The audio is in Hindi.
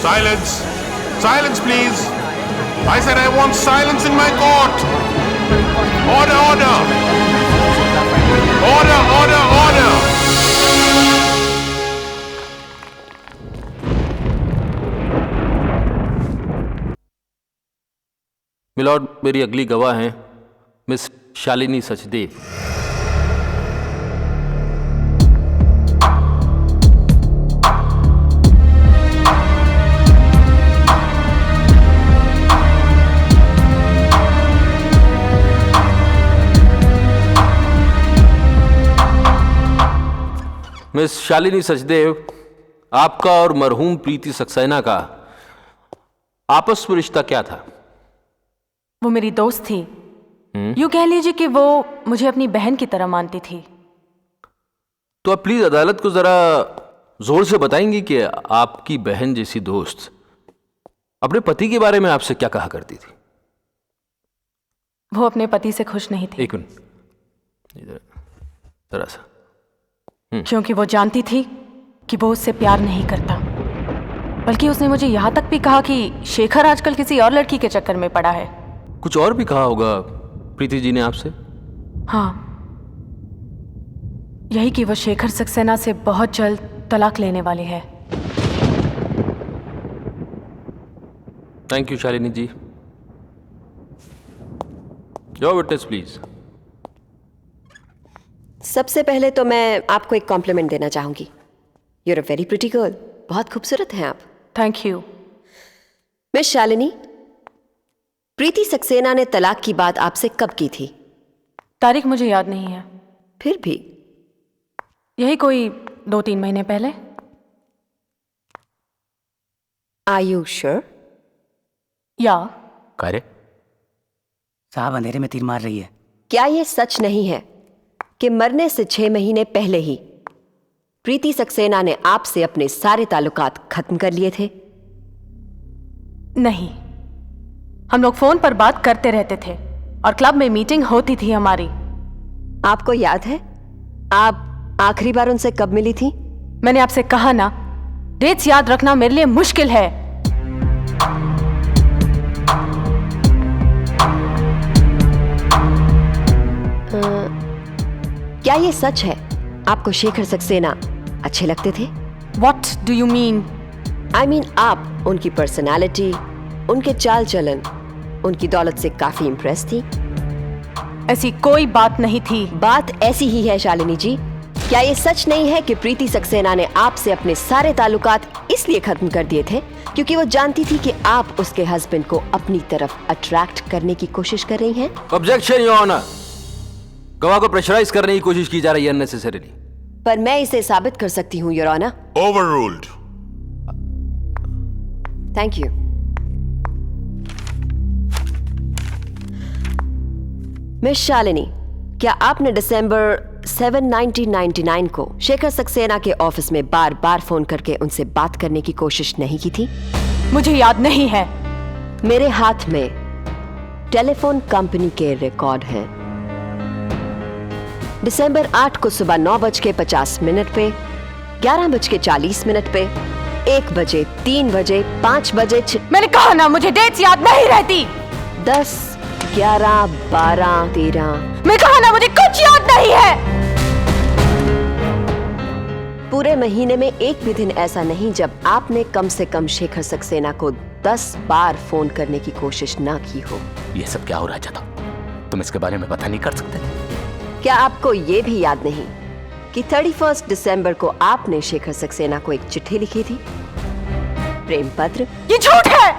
Silence! Silence, please! I said I want silence in my court! Order, order! Order, order, order! Milord, मेरी अगली गवाह हैं मिस शालिनी सचदेव। मिस शालिनी सचदेव, आपका और मरहूम प्रीति सक्सेना का आपस में रिश्ता क्या था? वो मेरी दोस्त थी। यूं कह लीजिए कि वो मुझे अपनी बहन की तरह मानती थी। तो आप प्लीज अदालत को जरा जोर से बताएंगी कि आपकी बहन जैसी दोस्त अपने पति के बारे में आपसे क्या कहा करती थी? वो अपने पति से खुश नहीं थी। एक मिनट, इधर जरा सा। क्योंकि वो जानती थी कि वो उससे प्यार नहीं करता, बल्कि उसने मुझे यहां तक भी कहा कि शेखर आजकल किसी और लड़की के चक्कर में पड़ा है। कुछ और भी कहा होगा प्रीति जी ने आपसे? हाँ, यही कि वो शेखर सक्सेना से बहुत जल्द तलाक लेने वाले हैं। Thank you Shalini ji. Your witness please. सबसे पहले तो मैं आपको एक कॉम्प्लीमेंट देना चाहूंगी। You're a very pretty girl. बहुत खूबसूरत हैं आप। Thank you. Miss Shalini, Preeti Saxena ने तलाक की बात आपसे कब की थी? तारीख मुझे याद नहीं है। फिर भी यही कोई 2-3 महीने पहले। Are you sure? या कार्य साहब अंधेरे में तीर मार रही है। क्या यह सच नहीं है कि मरने से 6 महीने पहले ही प्रीति सक्सेना ने आपसे अपने सारे ताल्लुकात खत्म कर लिए थे? नहीं, हम लोग फोन पर बात करते रहते थे और क्लब में मीटिंग होती थी हमारी। आपको याद है आप आखिरी बार उनसे कब मिली थी? मैंने आपसे कहा ना, डेट्स याद रखना मेरे लिए मुश्किल है। क्या ये सच है आपको शेखर सक्सेना अच्छे लगते थे? What do you mean? I mean, आप उनकी पर्सनालिटी, उनके चाल चलन, उनकी दौलत से काफी इम्प्रेस थी? ऐसी कोई बात नहीं थी। बात ऐसी ही है शालिनी जी। क्या ये सच नहीं है कि प्रीति सक्सेना ने आपसे अपने सारे ताल्लुकात इसलिए खत्म कर दिए थे क्योंकि वो जानती थी कि आप उसके हस्बैंड को अपनी तरफ अट्रैक्ट करने की कोशिश कर रही हैं? Objection your honour. गवाह को प्रेशराइज करने की कोशिश की जा रही है अननेसेसरीली। पर मैं इसे साबित कर सकती हूँ your honour. Overruled. Thank you. Miss Shalini, क्या आपने दिसंबर 7, 1999 को शेखर सक्सेना के ऑफिस में बार बार फोन करके उनसे बात करने की कोशिश नहीं की थी? मुझे याद नहीं है। मेरे हाथ में टेलीफोन कंपनी के रिकॉर्ड हैं। दिसंबर 8 को सुबह 9:50 पे, 11:40 पे, 1 बजे, 3 बजे, 5 बजे, मैंने कहा ना, मुझे डेट्स याद नहीं रहती। 10, 11, 12, 13। मैं कहा ना, मुझे कुछ याद नहीं है। पूरे महीने में एक भी दिन ऐसा नहीं जब आपने कम से कम शेखर सक्सेना को 10 बार फोन करने की कोशिश ना की हो। ये सब क्या हो रहा था? तुम इसके बारे में पता नहीं कर सकते? क्या आपको ये भी याद नहीं कि 31 दिसंबर को आपने शेखर सक्सेना को एक चिट्ठी लिखी थी? प्रेम पत्र। ये झूठ है।